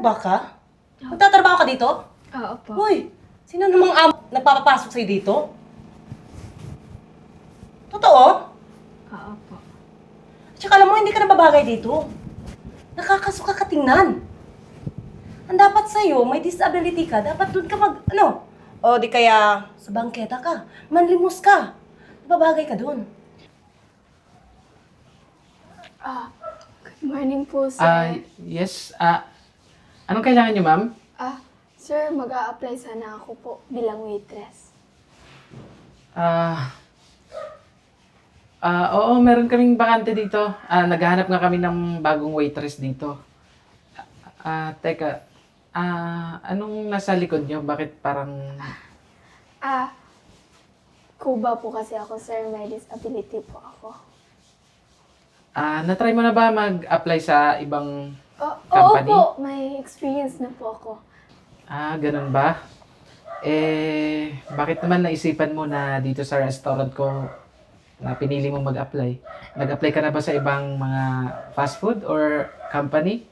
ba ka? Magtatrabaho ka dito? Oo po. Hoy, sino namang nagpapapasok sa'yo dito? Totoo? Oo po. Tsaka alam mo, hindi ka nababagay dito. Nakakasuka ka tingnan. Ang dapat sa'yo, may disability ka, dapat doon ka o di kaya sa bangketa ka, manlimos ka. Nababagay ka doon. Good morning po, sir. Yes. Anong kailangan niyo, ma'am? Sir, mag-a-apply sana ako po bilang waitress. Oo, meron kaming bakante dito. Naghahanap nga kami ng bagong waitress dito. Teka. Anong nasa likod niyo? Bakit parang... Kuba po kasi ako, sir. May disability po ako. natry mo na ba mag-apply sa ibang Oo company? po, may experience na po ako. Ganun ba? Bakit naman naisipan mo na dito sa restaurant ko na pinili mo mag-apply? Nag-apply ka na ba sa ibang mga fast food or company?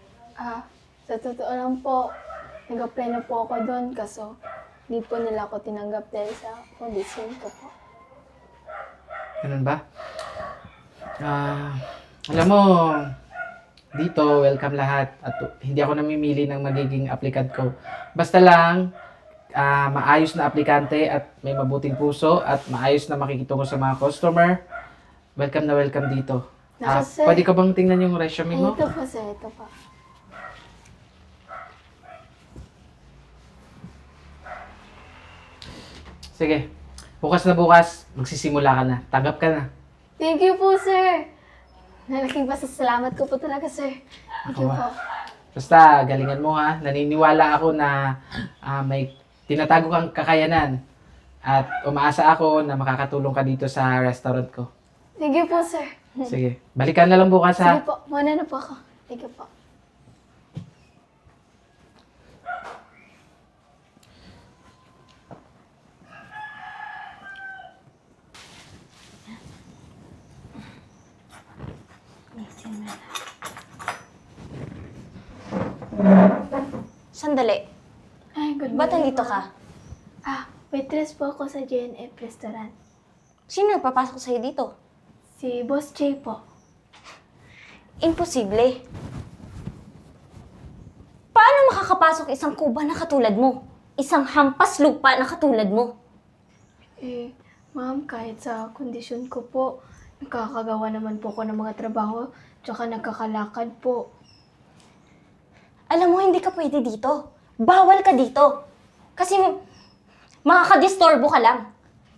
Sa totoo lang po, nag-apply na po ako doon kaso hindi po nila ako tinanggap dahil sa kondisyon ko po. Ganun ba? Alam mo, dito, welcome lahat. At hindi ako namimili ng magiging applicant ko. Basta lang, maayos na aplikante at may mabuting puso at maayos na makikitungo sa mga customer. Welcome na welcome dito. Sir. Pwede ka bang tingnan yung resume mo? Ito po, sir. Ito po. Sige. Bukas na bukas, magsisimula ka na. Tanggap ka na. Thank you po, sir. Nalaking pasasalamat ko po talaga, sir. Thank you po. Basta, galingan mo ha. Naniniwala ako na may tinatago kang kakayanan. At umaasa ako na makakatulong ka dito sa restaurant ko. Thank you po, sir. Sige. Balikan na lang bukas ha. Sige po. Muna na po ako. Thank you po. Sandali. Ay, good Ba't morning, nandito ma'am. ka? Waitress po ako sa JNF Restaurant. Sino nagpapasok sa'yo dito? Si Boss Jay po. Imposible. Paano makakapasok isang kuba na katulad mo? Isang hampas lupa na katulad mo? Ma'am, kahit sa kondisyon ko po, nakakagawa naman po ako ng mga trabaho, tsaka nagkakalakad po. Alam mo, hindi ka pwede dito. Bawal ka dito. Kasi makakadistorbo ka lang.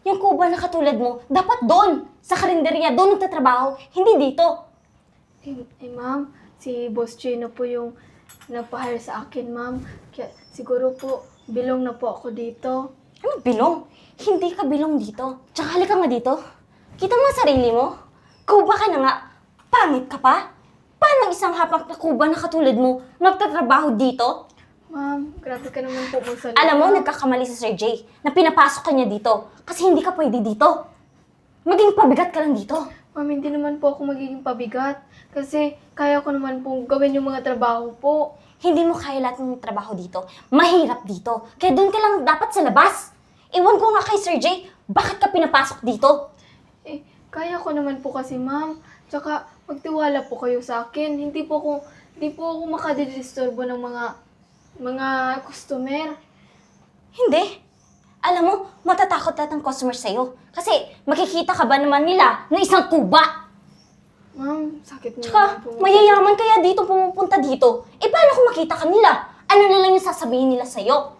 Yung kuba na katulad mo, dapat doon, sa karinderya, doon nagtatrabaho, hindi dito. Ma'am, si Boss Jay na po yung nagpa-hire sa akin, ma'am. Kaya siguro po, bilong na po ako dito. Ano bilong? Hindi ka bilong dito. Tsaka halika nga dito. Kita mo ang sarili mo? Kuba ka na nga. Pangit ka pa? Paano isang hapak na kuba na katulad mo magtatrabaho dito? Ma'am, grabe ka naman po magsalita. Alam mo, nagkakamali si Sir Jay na pinapasok ka niya dito kasi hindi ka pwede dito. Maging pabigat ka lang dito. Ma'am, hindi naman po ako magiging pabigat. Kasi kaya ko naman po gawin yung mga trabaho po. Hindi mo kaya lahat ng trabaho dito. Mahirap dito. Kaya doon ka lang dapat sa labas. Iwan ko nga kay Sir Jay, bakit ka pinapasok dito? Kaya ko naman po kasi, ma'am. Tsaka, magtiwala po kayo sa akin. Hindi po ako makadidisturbo ng mga customer. Hindi. Alam mo, matatakot lahat ng customer sa'yo. Kasi makikita ka ba naman nila na isang kuba? Ma'am, sakit na Tsaka, naman po. mayayaman kaya dito pumupunta dito. Paano kung makita ka nila? Ano na lang yung sasabihin nila sa'yo?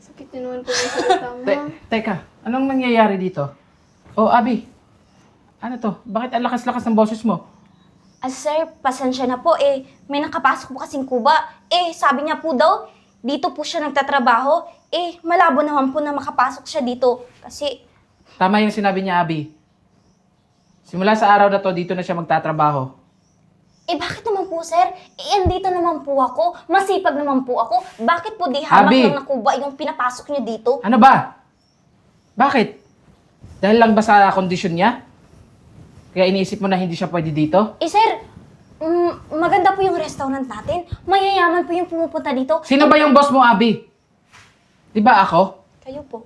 Sakit na naman po yung salita, ma'am. Teka, anong nangyayari dito? Oh, Abby. Ano to? Bakit ang lakas-lakas ng boses mo? Sir, pasensya na po may nakapasok po kasing kuba. Sabi niya po daw, dito po siya nagtatrabaho. Malabo naman po na makapasok siya dito. Kasi, Tama yung sinabi niya, Abby. Simula sa araw na to, dito na siya magtatrabaho. bakit naman po, sir? Andito naman po ako. Masipag naman po ako. Bakit po di hamak Abi! lang na kuba yung pinapasok niya dito? Ano ba? Bakit? Dahil lang ba sa kondisyon niya? Kaya iniisip mo na hindi siya pwede dito? Sir, Maganda po yung restaurant natin. Mayayaman po yung pumupunta dito. Sino ba yung boss mo, Abby? Di ba ako? Kayo po.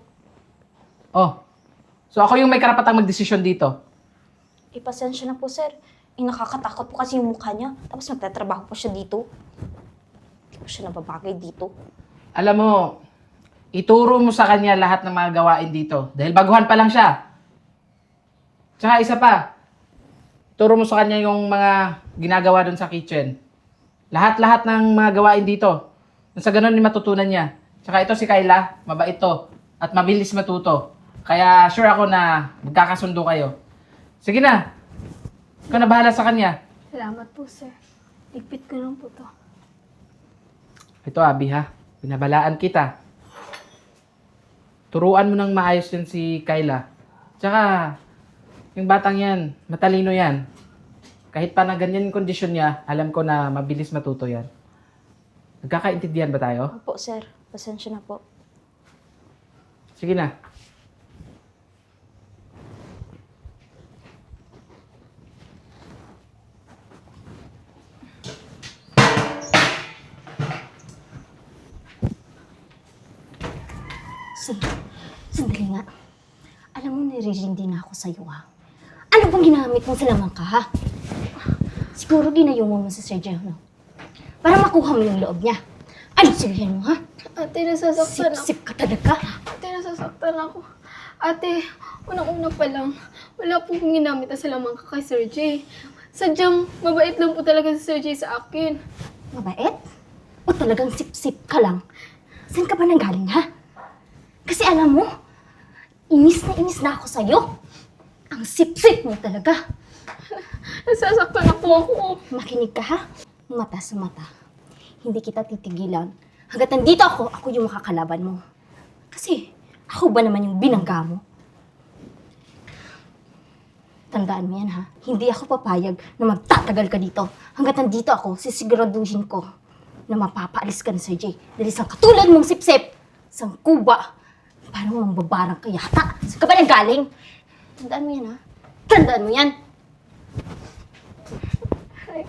Oh. So ako yung may karapatang magdesisyon dito. Pasensya na po, sir. Nakakatakot po kasi yung mukha niya. Tapos magtatrabaho po siya dito. Hindi po siya nababagay dito. Alam mo, ituro mo sa kanya lahat ng mga gawain dito. Dahil baguhan pa lang siya. Tsaka isa pa, turo mo sa kanya yung mga ginagawa doon sa kitchen. Lahat-lahat ng mga gawain dito. Sa ganun ni matutunan niya. Tsaka ito si Kyla, mabait to. At mabilis matuto. Kaya sure ako na magkakasundo kayo. Sige na. Ikaw na bahala sa kanya. Salamat po, sir. Ligpit ko lang po to. Ito, Abby, ha? Binabalaan kita. Turuan mo ng maayos yan si Kyla. Tsaka, yung batang yan, matalino yan. Kahit pa na ganyan yung kondisyon niya, alam ko na mabilis matuto yan. Nagkakaintindihan ba tayo? Opo, sir. Pasensya na po. Sige na. Sandali nga. Alam mo, nire-ready na ako sa'yo, ha? Ano bang ginamit mo sa lamang ka, ha? Siguro ginayungan mo sa Sir Jehono. Para makuha mo yung loob niya. Ano sabihin mo, ha? Ate, nasasaktan ako. Sip-sip ka talaga. Ate, nasasaktan ako. Ate, unang-una pa lang, wala po kong ginamit na salamang ka kay Sir J. Sadyang mabait lang po talaga si Sir J sa akin. Mabait? O talagang sip-sip ka lang? Saan ka ba nanggaling, ha? Kasi alam mo, inis na ako sa'yo. Ang sip-sip mo talaga. Nasasaktan na po ako. Makinig ka, ha? Mata sa mata. Hindi kita titigilan. Hanggat nandito ako yung makakalaban mo. Kasi, ako ba naman yung binangga mo? Tandaan mo yan, ha? Hindi ako papayag na magtatagal ka dito. Hanggat nandito ako, sisiguraduhin ko na mapapaalis ka na, Sir J. Dahil isang katulad mong sip-sip, isang kuba, parang mambabarang ka yata. Saan ka ba nanggaling? Tandaan mo yan, ha? Tandaan mo yan! Ay,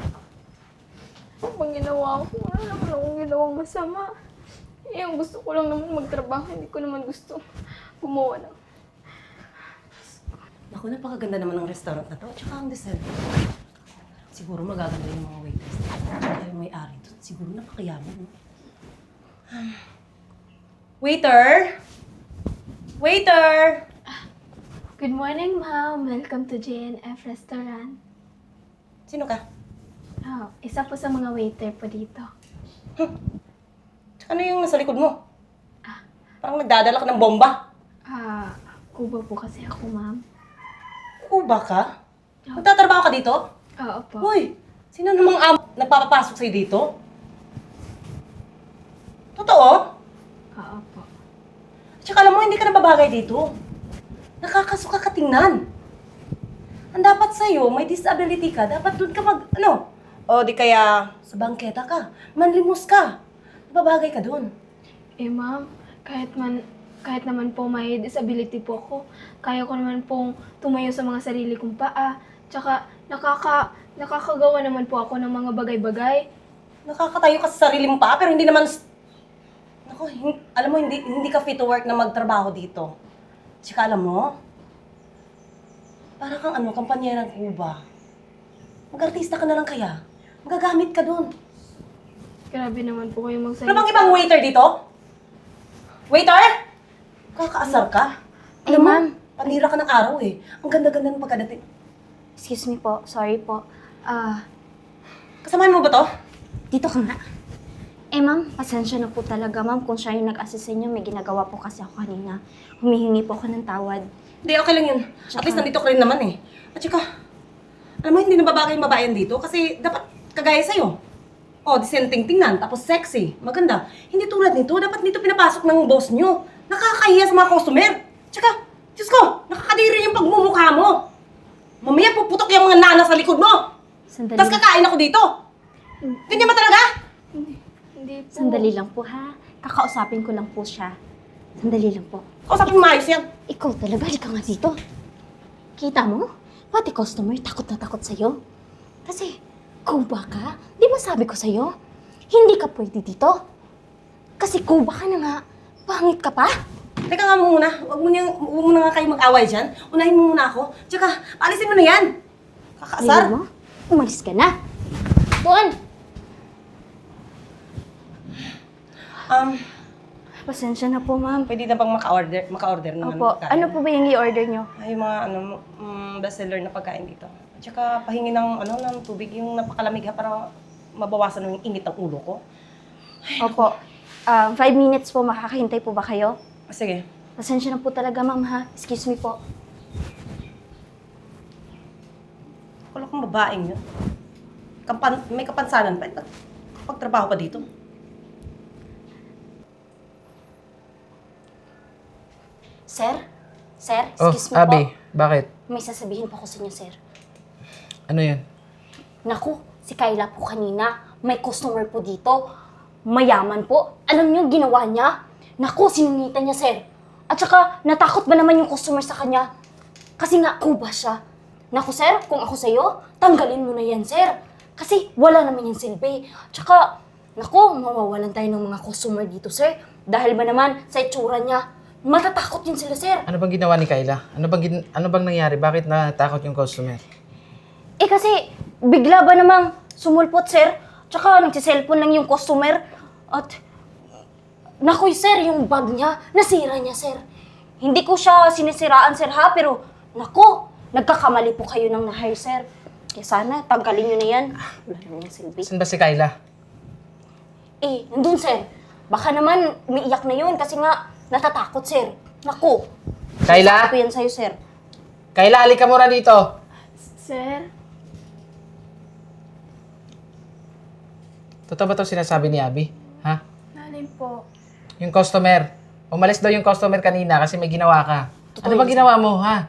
ano bang ginawa ko? Wala naman akong ginawang masama. Eh, ang gusto ko lang naman magtrabaho. Hindi ko naman gusto gumawa ng... Naku, napakaganda naman ng restaurant na to. Tsaka ang dessert. Siguro magaganda yung mga waiters. Tsaka yung may-ari to. Siguro napakayaman. No? Waiter! Waiter! Good morning, ma'am. Welcome to JNF Restaurant. Sino ka? Oh, isa po sa mga waiter po dito. Tsaka ano yung nasa likod mo? Parang nagdadala ka ng bomba. Kuba po kasi ako, ma'am. Kuba ka? Magtatrabaho ka dito? Oo po. Hoy! Sino namang nagpapapasok sa'yo dito? Totoo? Oo po. Tsaka alam mo, hindi ka nababagay dito. Nakakasuka ka tingnan. Ang dapat sa'yo, may disability ka, dapat doon ka o di kaya sa bangketa ka, manlimos ka. Nababagay ka doon. Eh, ma'am, kahit naman po may disability po ako, kaya ko naman pong tumayo sa mga sarili kong paa. Tsaka, nakakagawa naman po ako ng mga bagay-bagay. Nakakatayo ka sa sarili mong paa, pero hindi naman... Naku, alam mo, hindi ka fit to work na magtrabaho dito. Tsaka alam mo, para kang kampanyerang Cuba. Mag-artista ka na lang kaya. Magagamit ka doon. Grabe naman po kayo Ano magsalita. bang ibang waiter dito? Waiter? Kakaasar ka? Eh, Alam mo, ma'am. panira ka ng araw eh. Ang ganda-ganda ng pagkadating. Excuse me po. Sorry po. Kasamahan mo ba to? Dito ka nga. Eh, ma'am, pasensya na po talaga, ma'am. Kung siya yung nag-assist sa inyo, may ginagawa po kasi ako kanina. Humihingi po ako ng tawad. Hindi, okay lang yun. At least nandito ka rin naman eh. At saka, alam mo, hindi nababagay yung babae dito kasi dapat kagaya sa'yo. Oh, disenteng tingnan, tapos sexy, maganda. Hindi tulad nito, dapat dito pinapasok ng boss nyo. Nakakahiya sa mga customer. Tsaka, Diyos ko, nakakadiri yung pagmumukha mo. Mamaya puputok yung mga nana sa likod mo. Sandali. Tapos kakain ako dito. Ganyan ba talaga? Hindi po. Sandali lang po, ha? Kakausapin ko lang po siya. Sandali lang po. Kausapin mo maayos yan. Ikaw talaga, halika nga dito. Kita mo? Pati customer, takot na takot sa'yo. Kasi, Kuba ka? Di ba sabi ko sa'yo? Hindi ka pwede dito. Kasi kuba ka na nga. Pangit ka pa? Teka nga muna, huwag mo na nga kayo mag-away dyan. Unahin mo muna ako. Tsaka, alisin mo na yan. Kakaasar. Ayaw mo? Umalis ka na. Tuan! Pasensya na po, ma'am. Pwede na bang maka-order ng Opo, pagkain? ano po ba yung i-order nyo? Ay, yung mga bestseller na pagkain dito. At saka pahingi ng tubig, yung napakalamig ha, para mabawasan yung init ng ulo ko. Opo, 5 minutes po, makakahintay po ba kayo? Sige. Pasensya na po talaga, ma'am, ha? Excuse me po. Wala kang babaeng yun. May kapansanan pa. Pagtrabaho pa dito. Sir? Sir, Oh, excuse me Abby, po. bakit? May sasabihin po ko sa inyo, sir. Ano yan? Naku, si Kayla po kanina. May customer po dito. Mayaman po. Alam niyo, ginawa niya. Naku, sinungitan niya, sir. At saka, natakot ba naman yung customer sa kanya? Kasi nga, kuba siya. Naku, sir, kung ako sa'yo, tanggalin mo na yan, sir. Kasi wala naman yung silbi. At saka, naku, mawawalan tayo ng mga customer dito, sir. Dahil ba naman, sa itsura niya, matatakot yun sila, sir. Ano bang ginawa ni Kayla? Ano bang nangyari? Bakit natakot yung customer? Eh kasi, bigla ba namang sumulpot, sir? Tsaka nagsiselfon lang yung customer. At, naku, sir, yung bag niya, nasira niya, sir. Hindi ko siya sinisiraan, sir, ha? Pero, naku, nagkakamali po kayo ng na-hire, sir. Kaya sana, tanggalin niyo na yan. Wala naman yung silbi. Saan ba si Kayla? Eh, nandun, sir. Baka naman, umiiyak na yun kasi nga, natatakot, sir. Naku. Kayla? Sabi ko yan sa'yo, sir. Kayla, halika muna dito. Sir? Totoo ba ito sinasabi ni Abby? Ha? Alin po? Yung customer. Umalis daw yung customer kanina kasi may ginawa ka. Ano ba ginawa mo, ha?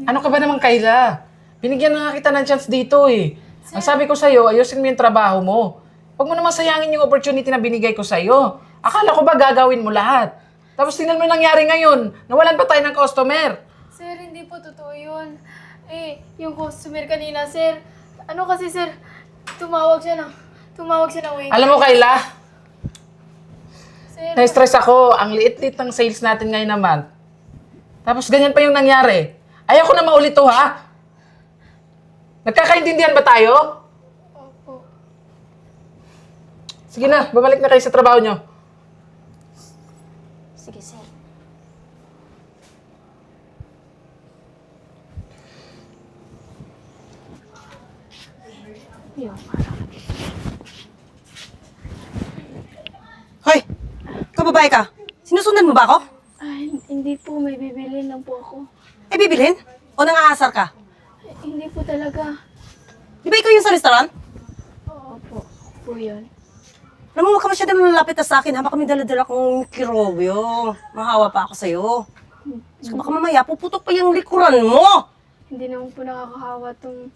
Ano ka ba naman, Kayla? Binigyan na nga kita ng chance dito, eh. Ang sabi ko sa'yo, ayusin mo yung trabaho mo. Huwag mo naman sayangin yung opportunity na binigay ko sa'yo. Akala ko ba gagawin mo lahat? Tapos tingnan mo yung nangyari ngayon. Nawalan pa tayo ng customer. Sir, hindi po totoo yun. Eh, yung customer kanina, sir. Ano kasi, sir? Tumawag siya ng waiter. Alam mo, Kayla, Sir, na-stress ako. Ang liit-liit ng sales natin ngayon naman. Tapos ganyan pa yung nangyari. Ayaw ko na maulit to, ha? Nagkakaintindihan ba tayo? opo. Sige na, babalik na kayo sa trabaho nyo. Sige, sir. Yun. Hoy! Ikaw babae ka? Sinusundan mo ba ako? Ay, hindi po. May bibili lang po ako. Eh, bibilhin? O nang-aasar ka? Eh, hindi po talaga. Di ba ikaw yung sa restaurant? Opo. Po yun. Alam mo, huwag ka masyadong lalapit na sa akin, ha? Baka may dala-dala kong kirobyo. Mahawa pa ako sa'yo. Saka baka mamaya, puputok pa yung likuran mo! Hindi naman po nakakahawa tong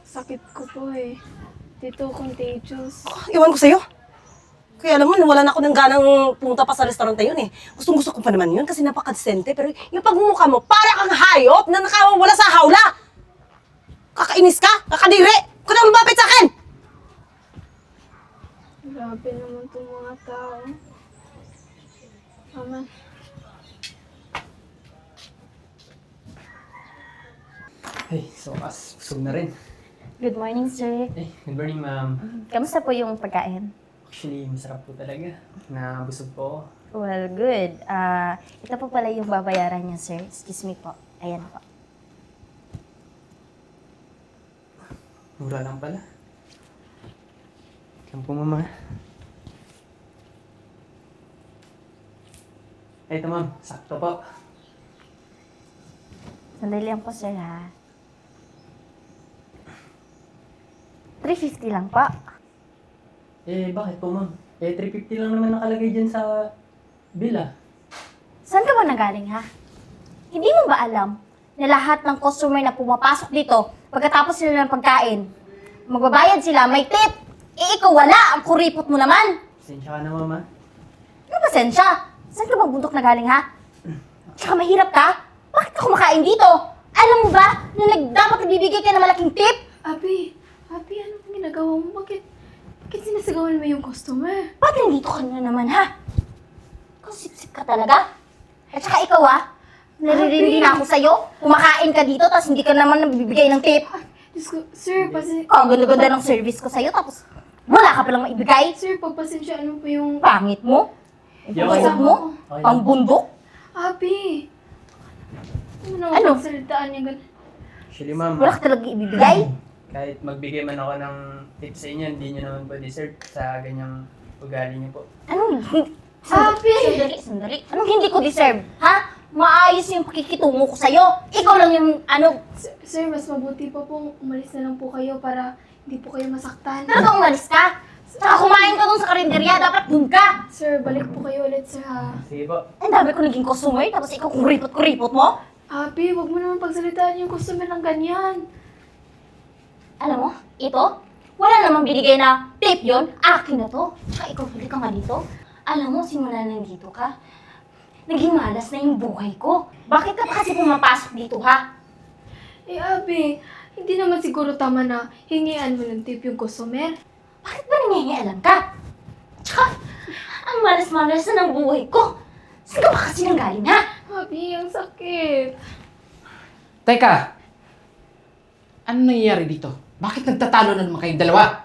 sakit ko po eh. Dito, contagious. Iwan ko sa'yo. Kaya alam mo, nawalan ako ng ganang punta pa sa restaurant na yun eh. Gustong-gusto ko pa naman yun kasi napaka-decente. Pero yung pagmumukha mo, para kang hayop na nakawawala sa hawla! Kakainis ka? Kakadiri! Huwag ka na lumapit sa akin! Grabe naman tong mga tao. Mama. Ay, so busog na rin. Good morning, sir. Good morning, ma'am. Kamusta po yung pagkain? Actually, masarap po talaga. Nabusog po ako. Well, good. Ito po pala yung babayaran niyo, sir. Excuse me po. Ayan po. Mura lang pala. Lang po, mama. Ito, ma'am. Sakto po. Sandali lang po, sir, ha? 350 lang po. Bakit po, ma'am? 350 lang naman nakalagay dyan sa bill, ah. Saan ka ba nagaling, ha? Hindi mo ba alam na lahat ng customer na pumapasok dito, pagkatapos sila ng pagkain, magbabayad sila, may tip? Eh, ikaw wala! Ang kuripot mo naman! Pasensya ka na, mama. Ano pasensya? Saan ka ba bundok na galing, ha? Tsaka mahirap ka? Bakit ka kumakain dito? Alam mo ba na dapat nagbibigay ka ng malaking tip? Abi, ano pong ginagawa mo? Bakit sinasigawan mo yung customer? Ba't nandito ka na naman, ha? Kusip-sip ka talaga? At saka ikaw, naririnig na ako sa'yo. Kumakain ka dito, tapos hindi ka naman nabibigay ng tip. Diyos ko, sir, Ang ganda-ganda ng service ko sa'yo, tapos wala ka palang maibigay. Sir, pagpasensyaan mo po yung... Pangit mo. Di Ang okay isip lang. mo. Okay Ang lang. bundok. Abi! Ano Ano? naman pagsalitaan niya ganun? Actually, ma'am, Wala ka talaga ibibigay. kahit magbigay man ako ng tips sa inyo, hindi nyo naman po deserve sa ganyang ugali niyo po. Anong hindi... Abi! Sandali. Anong hindi ko deserve? Ha? Maayos yung pakikitungo ko sa'yo. Ikaw lang yung Sir, mas mabuti pa pong umalis na lang po kayo para hindi po kayo masaktan. Talagang umalis ka. Saka kumain ka dun sa karinderya, dapat dun ka. Sir, balik po kayo ulit, sir, ha? Sige po. Ang dami ko naging customer, tapos ikaw kuripot-kuripot mo. Abi, wag mo naman pagsalitaan yung customer ng ganyan. Alam mo, ito, wala namang binigay na tip yon, akin na to. Tsaka ikaw, huli ka nga dito. Alam mo, simula nandito ka, naging malas na yung buhay ko. Bakit ka pa kasi pumapasok dito, ha? Eh, Abi, hindi naman siguro tama na hingian mo ng tip yung customer. Bakit ba nangyayaalam ka? Tsaka, ang malas-malas na ng buhay ko. Saan ka ba kasi nanggaling, ha? Abi, ang sakit. Teka! Ano nangyayari dito? Bakit nagtatalo na naman kayong dalawa?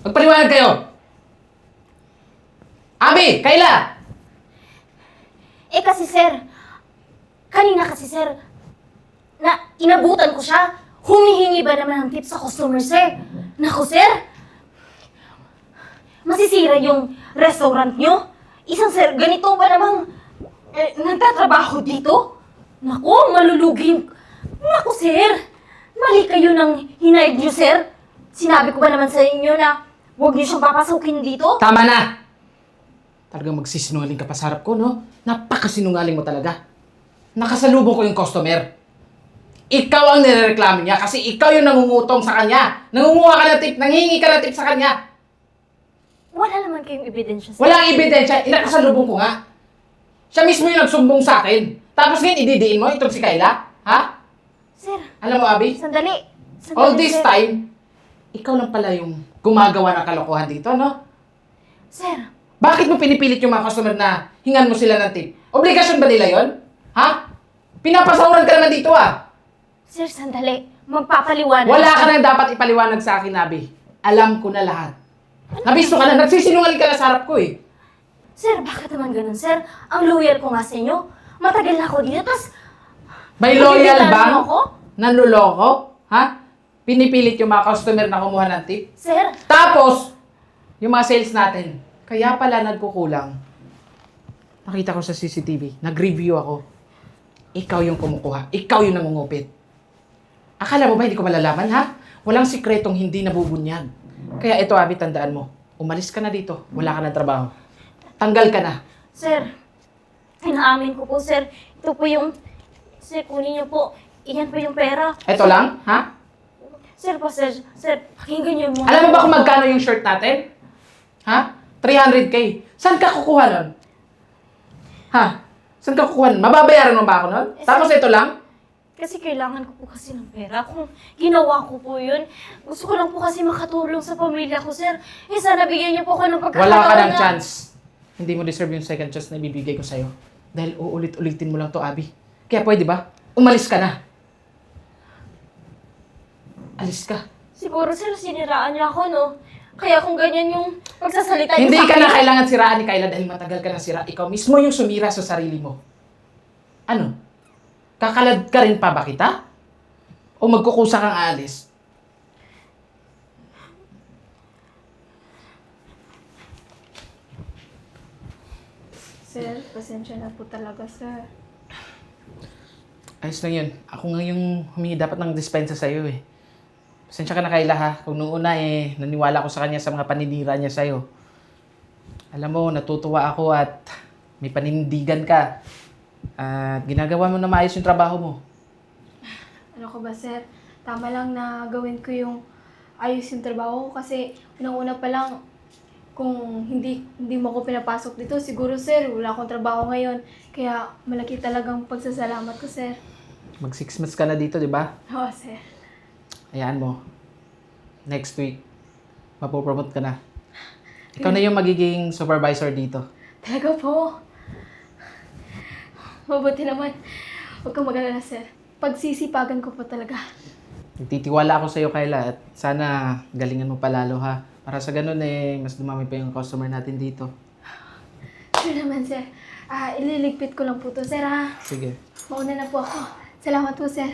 Magpaliwanag kayo! Abi! Kayla! Eh kasi sir, kanina kasi sir, na inabutan ko siya. Humihingi ba naman ng tips sa customer, sir? Naku, sir, masisira yung restaurant nyo. Isang sir, ganito ba namang nagtatrabaho dito? Naku, malulugi. Naku, sir, mali kayo ng hinayad nyo, sir. Sinabi ko ba naman sa inyo na huwag nyo siyang papasukin dito? Tama na! Talagang magsisinungaling ka pa sa harap ko, no? Napakasinungaling mo talaga. Nakasalubong ko yung customer. Ikaw ang nirereklamo niya kasi ikaw yung nangungutong sa kanya. Nangunguha ka ng tip, nanghingi ka ng tip sa kanya. Wala naman kayong ebidensya, sir. Walang ebidensya, inakasalubong ko nga. Siya mismo yung nagsumbong sa akin. Tapos ngayon, ididiin mo itong si Kayla? Ha? Sir, Alam mo, Abi? sandali. All this sir. time, ikaw lang pala yung gumagawa ng kalokohan dito, no? Sir, Bakit mo pinipilit yung mga customer na hingan mo sila ng tip? Obligasyon ba nila yon? Ha? Pinapasahuran ka naman dito, ah. sir, sandali. Magpapaliwanag. Wala ka nang dapat ipaliwanag sa akin, Abi. Alam ko na lahat. Nabisto ka na, nagsisinungaling ka na sa harap ko, eh. Sir, bakit naman ganun, sir? Ang loyal ko nga sa inyo. Matagal na ako dito, tas... May loyal Nakikita bang niyo ako? nanluloko? Ha? Pinipilit yung mga customer na kumuha ng tip? Sir, Tapos, yung mga sales natin, kaya pala nagkukulang. Nakita ko sa CCTV, nag-review ako. Ikaw yung kumukuha, ikaw yung nangungupit. Akala mo ba hindi ko malalaman, ha? Walang sikretong hindi nabubunyag. Kaya ito, Abi, tandaan mo. Umalis ka na dito, wala ka ng trabaho. Tanggal ka na. sir, inaamin ko po, sir. Ito po yung... Sir, kunin niyo po. Iyan po yung pera. Ito lang, ha? Sir po, sir. Sir, pakinggan niyo mo. Alam mo ba kung magkano yung shirt natin? Ha? 300K. Saan ka kukuha nun? Ha? Saan ka kukuha nun? Mababayaran mo ba ako nun? Tapos ito lang? Kasi kailangan ko po kasi ng pera. Kung ginawa ko po yun, gusto ko lang po kasi makatulong sa pamilya ko, sir. Eh, sana bigyan niyo po ako ng pagkakataon Wala ka ng na- chance. Hindi mo deserve yung second chance na ibibigay ko sa'yo. Dahil uulit-ulitin mo lang to, Abi. Kaya pwede ba? Umalis ka na. Alis ka. Siguro, sir, siniraan niya ako, no? Kaya kung ganyan yung pagsasalita niyo Hindi sa ka akin- na kailangan siraan ni Kayla dahil matagal ka na sira. Ikaw mismo yung sumira sa sarili mo. Ano? Kakalad ka rin pa ba kita? O magkukusa kang aalis? Sir, pasensya na po talaga, sir. Ayos lang yun. Ako nga yung humingi dapat ng dispensa sa'yo eh. Pasensya ka na Kayla ha. Kung nung una eh, naniwala ko sa kanya sa mga paninira niya sa'yo. Alam mo, natutuwa ako at may panindigan ka. At ginagawa mo na maayos yung trabaho mo. Ano ko ba, sir? Tama lang na gawin ko yung ayos yung trabaho ko kasi unang-una pa lang kung hindi mo ako pinapasok dito, siguro, sir, wala akong trabaho ngayon. Kaya malaki talagang pagsasalamat ko, sir. Mag 6 months ka na dito, di ba? Oo, sir. Hayaan mo. Next week, mapopromote ka na. Ikaw na yung magiging supervisor dito. Talaga po. Mabuti naman. Huwag kang mag-alala, sir. Pagsisipagan ko po talaga. Nagtitiwala ako sa iyo, Kyla, at sana galingan mo palalo ha. Para sa ganun mas dumami pa yung customer natin dito. Sure naman, sir. Ililigpit ko lang po to, sir, ha? Sige. Mauna na po ako. Salamat po, sir.